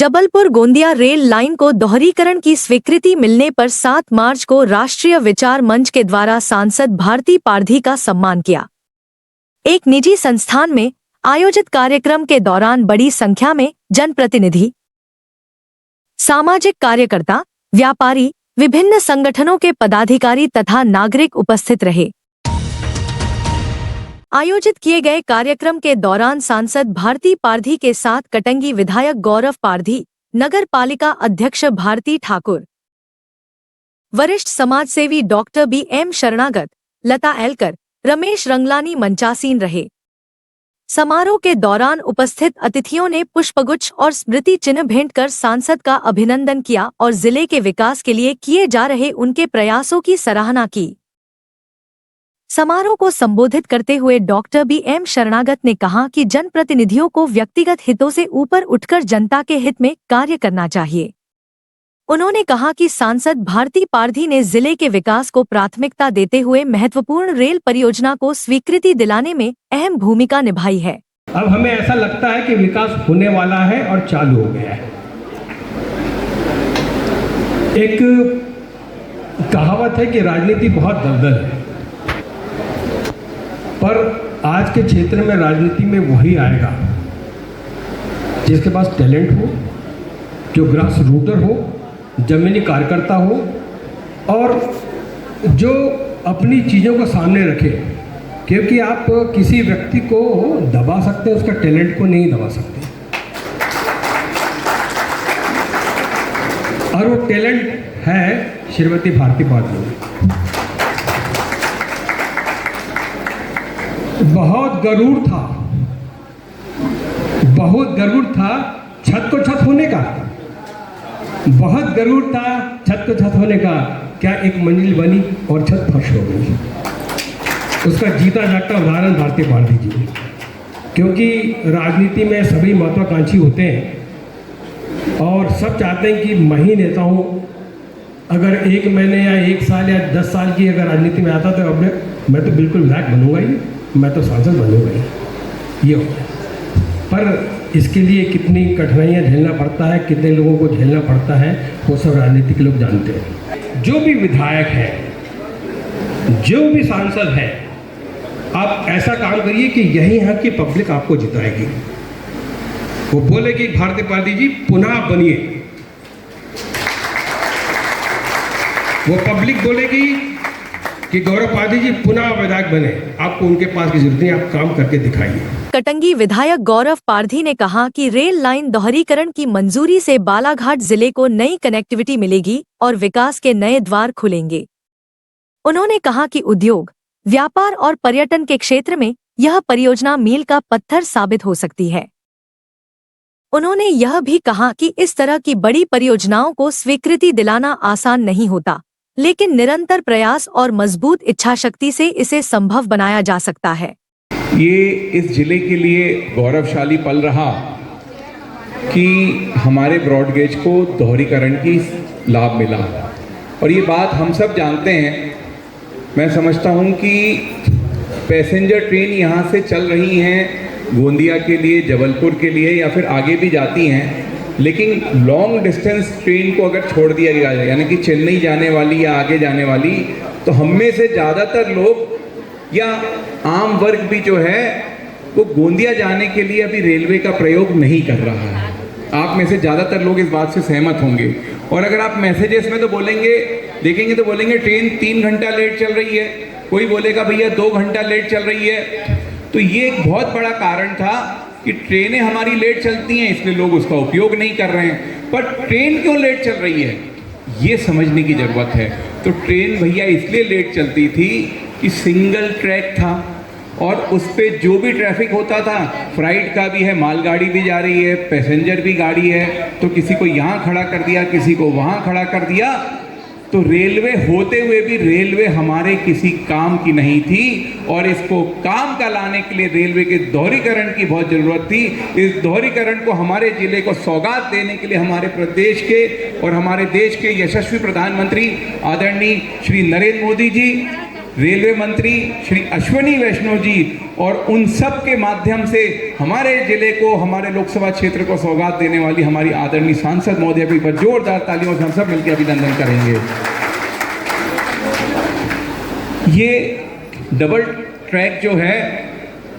Jabalpur Gondia rail line को दोहरीकरण की स्वीकृति मिलने पर 7 मार्च को राष्ट्रीय विचार मंच के द्वारा सांसद भारती पारधी का सम्मान किया। एक निजी संस्थान में आयोजित कार्यक्रम के दौरान बड़ी संख्या में जनप्रतिनिधि, सामाजिक कार्यकर्ता, व्यापारी, विभिन्न संगठनों के पदाधिकारी तथा नागरिक उपस्थित रहे। आयोजित किए गए कार्यक्रम के दौरान सांसद भारती पारधी के साथ कटंगी विधायक गौरव पारधी, नगर पालिका अध्यक्ष भारती ठाकुर, वरिष्ठ समाजसेवी डॉक्टर BM शरणागत, लता एलकर, रमेश रंगलानी मंचासीन रहे। समारोह के दौरान उपस्थित अतिथियों ने पुष्पगुच्छ और स्मृति चिन्ह भेंट कर सांसद का अभिनंदन किया और जिले के विकास के लिए किए जा रहे उनके प्रयासों की सराहना की। समारोह को संबोधित करते हुए डॉक्टर BM शरणागत ने कहा कि जनप्रतिनिधियों को व्यक्तिगत हितों से ऊपर उठकर जनता के हित में कार्य करना चाहिए। उन्होंने कहा कि सांसद भारती पारधी ने जिले के विकास को प्राथमिकता देते हुए महत्वपूर्ण रेल परियोजना को स्वीकृति दिलाने में अहम भूमिका निभाई है। अब हमें ऐसा लगता है कि विकास होने वाला है और चालू हो गया है। एक कहावत है कि राजनीति बहुत दलदल है, पर आज के क्षेत्र में राजनीति में वही आएगा जिसके पास टैलेंट हो, जो ग्रास रूटर हो, जमीनी कार्यकर्ता हो और जो अपनी चीज़ों को सामने रखे। क्योंकि आप किसी व्यक्ति को दबा सकते हैं, उसका टैलेंट को नहीं दबा सकते। और वो टैलेंट है श्रीमती भारती पारधी में। बहुत गरूर था छत को छत होने का, बहुत गरूर था छत को छत होने का। क्या एक मंजिल बनी और छत फर्श हो गई। उसका जीता जागता उदाहरण भारती पारधी जी। क्योंकि राजनीति में सभी महत्वाकांक्षी होते हैं और सब चाहते हैं कि मैं ही नेता हूँ। अगर 1 महीने या 1 साल या 10 साल की अगर राजनीति में आता तो अब मैं तो बिल्कुल विधायक बनूंगा ही, मैं तो सांसद बनूंगा ही, ये होता है। पर इसके लिए कितनी कठिनाइयाँ झेलना पड़ता है, कितने लोगों को झेलना पड़ता है, वो सब राजनीतिक लोग जानते हैं। जो भी विधायक है, जो भी सांसद है, आप ऐसा काम करिए कि यही यहाँ की पब्लिक आपको जिताएगी। वो बोलेगी भारती पारधी जी पुनः बनिए, वो पब्लिक बोलेगी कि गौरव पारधी जी पुनः विधायक बने। आपको उनके पास की जरूरत नहीं, आप काम करके दिखाइए। कटंगी विधायक गौरव पारधी ने कहा कि रेल लाइन दोहरीकरण की मंजूरी से बालाघाट जिले को नई कनेक्टिविटी मिलेगी और विकास के नए द्वार खुलेंगे। उन्होंने कहा कि उद्योग, व्यापार और पर्यटन के क्षेत्र में यह परियोजना मील का पत्थर साबित हो सकती है। उन्होंने यह भी कहा कि इस तरह की बड़ी परियोजनाओं को स्वीकृति दिलाना आसान नहीं होता, लेकिन निरंतर प्रयास और मजबूत इच्छाशक्ति से इसे संभव बनाया जा सकता है। ये इस जिले के लिए गौरवशाली पल रहा कि हमारे ब्रॉडगेज को दोहरीकरण की लाभ मिला। और ये बात हम सब जानते हैं। मैं समझता हूँ कि पैसेंजर ट्रेन यहाँ से चल रही हैं गोंदिया के लिए, जबलपुर के लिए या फिर आगे भी जाती हैं, लेकिन लॉन्ग डिस्टेंस ट्रेन को अगर छोड़ दिया गया है, यानी कि चेन्नई जाने वाली या आगे जाने वाली, तो हम में से ज़्यादातर लोग या आम वर्ग भी जो है वो गोंदिया जाने के लिए अभी रेलवे का प्रयोग नहीं कर रहा है। आप में से ज़्यादातर लोग इस बात से सहमत होंगे। और अगर आप मैसेजेस में तो बोलेंगे, देखेंगे तो बोलेंगे ट्रेन 3 घंटा लेट चल रही है, कोई बोलेगा भैया 2 घंटा लेट चल रही है। तो ये एक बहुत बड़ा कारण था कि ट्रेनें हमारी लेट चलती हैं, इसलिए लोग उसका उपयोग नहीं कर रहे हैं। पर ट्रेन क्यों लेट चल रही है ये समझने की ज़रूरत है। तो ट्रेन भैया इसलिए लेट चलती थी कि सिंगल ट्रैक था और उस पर जो भी ट्रैफिक होता था, फ्राइट का भी है, मालगाड़ी भी जा रही है, पैसेंजर भी गाड़ी है, तो किसी को यहाँ खड़ा कर दिया, किसी को वहाँ खड़ा कर दिया। तो रेलवे होते हुए भी रेलवे हमारे किसी काम की नहीं थी और इसको काम का लाने के लिए रेलवे के दोहरीकरण की बहुत ज़रूरत थी। इस दोहरीकरण को हमारे जिले को सौगात देने के लिए हमारे प्रदेश के और हमारे देश के यशस्वी प्रधानमंत्री आदरणीय श्री नरेंद्र मोदी जी रेलवे मंत्री श्री अश्विनी वैष्णव जी और उन सब के माध्यम से हमारे जिले को, हमारे लोकसभा क्षेत्र को सौगात देने वाली हमारी आदरणीय सांसद महोदय को एक बार जोरदार तालियों से हम सब मिलकर अभिनंदन करेंगे। ये डबल ट्रैक जो है,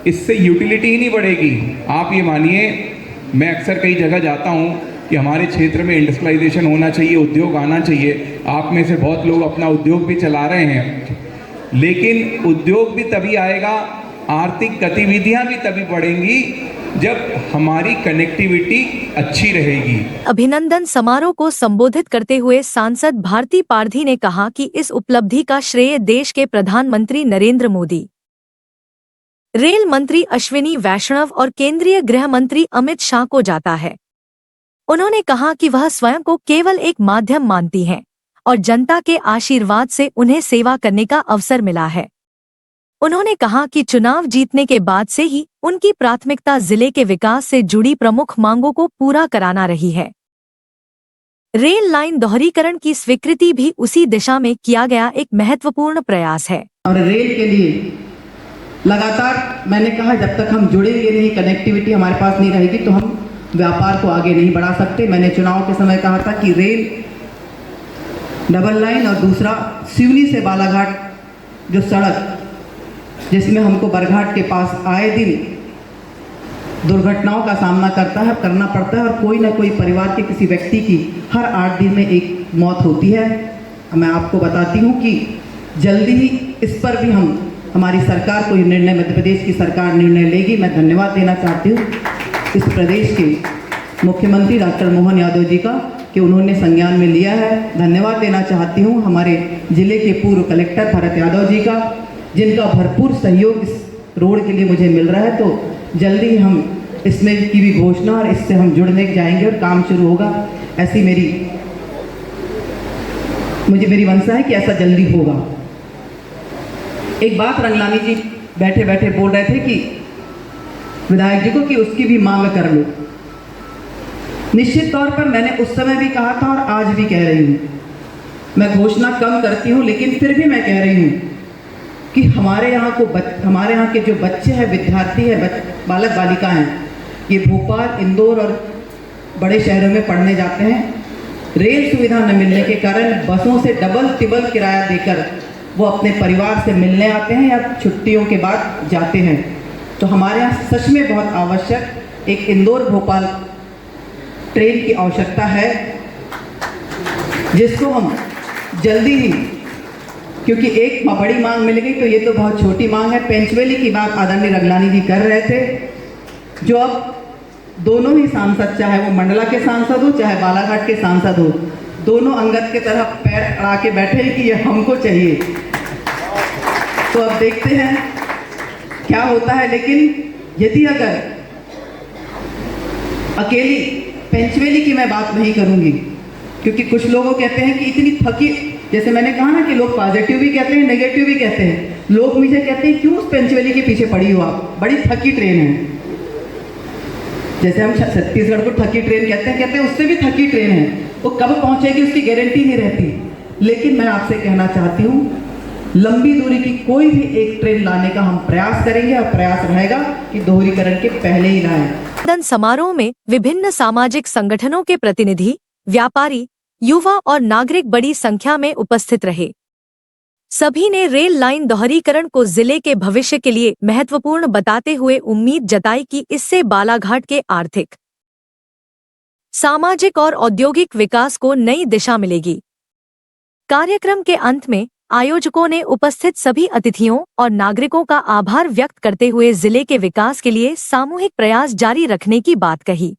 इससे यूटिलिटी ही नहीं बढ़ेगी। आप ये मानिए, मैं अक्सर कई जगह जाता हूँ कि हमारे क्षेत्र में इंडस्ट्रियलाइजेशन होना चाहिए, उद्योग आना चाहिए। आप में से बहुत लोग अपना उद्योग भी चला रहे हैं, लेकिन उद्योग भी तभी आएगा, आर्थिक गतिविधियां भी तभी बढ़ेंगी जब हमारी कनेक्टिविटी अच्छी रहेगी। अभिनंदन समारोह को संबोधित करते हुए सांसद भारती पारधी ने कहा कि इस उपलब्धि का श्रेय देश के प्रधानमंत्री नरेंद्र मोदी, रेल मंत्री अश्विनी वैष्णव और केंद्रीय गृह मंत्री अमित शाह को जाता है। उन्होंने कहा कि वह स्वयं को केवल एक माध्यम मानती हैं और जनता के आशीर्वाद से उन्हें सेवा करने का अवसर मिला है। उन्होंने कहा कि चुनाव जीतने के बाद से ही उनकी प्राथमिकता जिले के विकास से जुड़ी प्रमुख मांगों को पूरा कराना रही है। रेल लाइन दोहरीकरण की स्वीकृति भी उसी दिशा में किया गया एक महत्वपूर्ण प्रयास है। और रेल के लिए लगातार मैंने कहा, जब तक हम जुड़ेंगे नहीं, कनेक्टिविटी हमारे पास नहीं रहेगी तो हम व्यापार को आगे नहीं बढ़ा सकते। मैंने चुनाव के समय कहा था कि रेल डबल लाइन और दूसरा सिवनी से बालाघाट जो सड़क, जिसमें हमको बरघाट के पास आए दिन दुर्घटनाओं का सामना करना पड़ता है और कोई ना कोई परिवार के किसी व्यक्ति की हर 8 दिन में एक मौत होती है। मैं आपको बताती हूँ कि जल्दी ही इस पर भी हमारी सरकार को निर्णय, मध्य प्रदेश की सरकार निर्णय लेगी। मैं धन्यवाद देना चाहती हूँ इस प्रदेश के मुख्यमंत्री डॉक्टर मोहन यादव जी का कि उन्होंने संज्ञान में लिया है। धन्यवाद देना चाहती हूँ हमारे जिले के पूर्व कलेक्टर भरत यादव जी का, जिनका भरपूर सहयोग इस रोड के लिए मुझे मिल रहा है। तो जल्दी ही हम इसमें की भी घोषणा और इससे हम जुड़ने जाएंगे और काम शुरू होगा। ऐसी मेरी मंशा है कि ऐसा जल्दी होगा। एक बात रंगलानी जी बैठे बैठे बोल रहे थे कि विधायक जी को कि उसकी भी मांग कर लो। निश्चित तौर पर मैंने उस समय भी कहा था और आज भी कह रही हूँ, मैं घोषणा कम करती हूँ लेकिन फिर भी मैं कह रही हूँ कि हमारे यहाँ के जो बच्चे हैं, विद्यार्थी हैं, बालक बालिका हैं, ये भोपाल, इंदौर और बड़े शहरों में पढ़ने जाते हैं। रेल सुविधा न मिलने के कारण बसों से डबल तिबल किराया देकर वो अपने परिवार से मिलने आते हैं या छुट्टियों के बाद जाते हैं। तो हमारे यहाँ सच में बहुत आवश्यक एक इंदौर भोपाल ट्रेन की आवश्यकता है, जिसको हम जल्दी ही, क्योंकि एक बड़ी मांग मिल गई तो ये तो बहुत छोटी मांग है। पेंचवेली की बात आदरणीय रंगलानी जी कर रहे थे, जो अब दोनों ही सांसद, चाहे वो मंडला के सांसद हो चाहे बालाघाट के सांसद हो, दोनों अंगद के तरह पैर अड़ा के बैठे हैं कि ये हमको चाहिए। तो अब देखते हैं क्या होता है। लेकिन यदि अगर अकेली पेंचवेली की मैं बात नहीं करूंगी, क्योंकि कुछ लोगों कहते हैं कि इतनी थकी, जैसे मैंने कहा ना कि लोग पॉजिटिव भी कहते हैं, नेगेटिव भी कहते हैं। लोग मुझे कहते हैं क्यों उस पेंचवेली के पीछे पड़ी हो आप, बड़ी थकी ट्रेन है। जैसे हम छत्तीसगढ़ को थकी ट्रेन कहते हैं उससे भी थकी ट्रेन है, वो कब पहुंचेगी उसकी गारंटी नहीं रहती। लेकिन मैं आपसे कहना चाहती हूँ, लंबी दूरी की कोई भी एक ट्रेन लाने का हम प्रयास करेंगे और प्रयास रहेगा कि दोहरीकरण के पहले ही लाएं। समारोह में विभिन्न सामाजिक संगठनों के प्रतिनिधि, व्यापारी, युवा और नागरिक बड़ी संख्या में उपस्थित रहे। सभी ने रेल लाइन दोहरीकरण को जिले के भविष्य के लिए महत्वपूर्ण बताते हुए उम्मीद जताई कि इससे बालाघाट के आर्थिक, सामाजिक और औद्योगिक विकास को नई दिशा मिलेगी। कार्यक्रम के अंत में आयोजकों ने उपस्थित सभी अतिथियों और नागरिकों का आभार व्यक्त करते हुए जिले के विकास के लिए सामूहिक प्रयास जारी रखने की बात कही।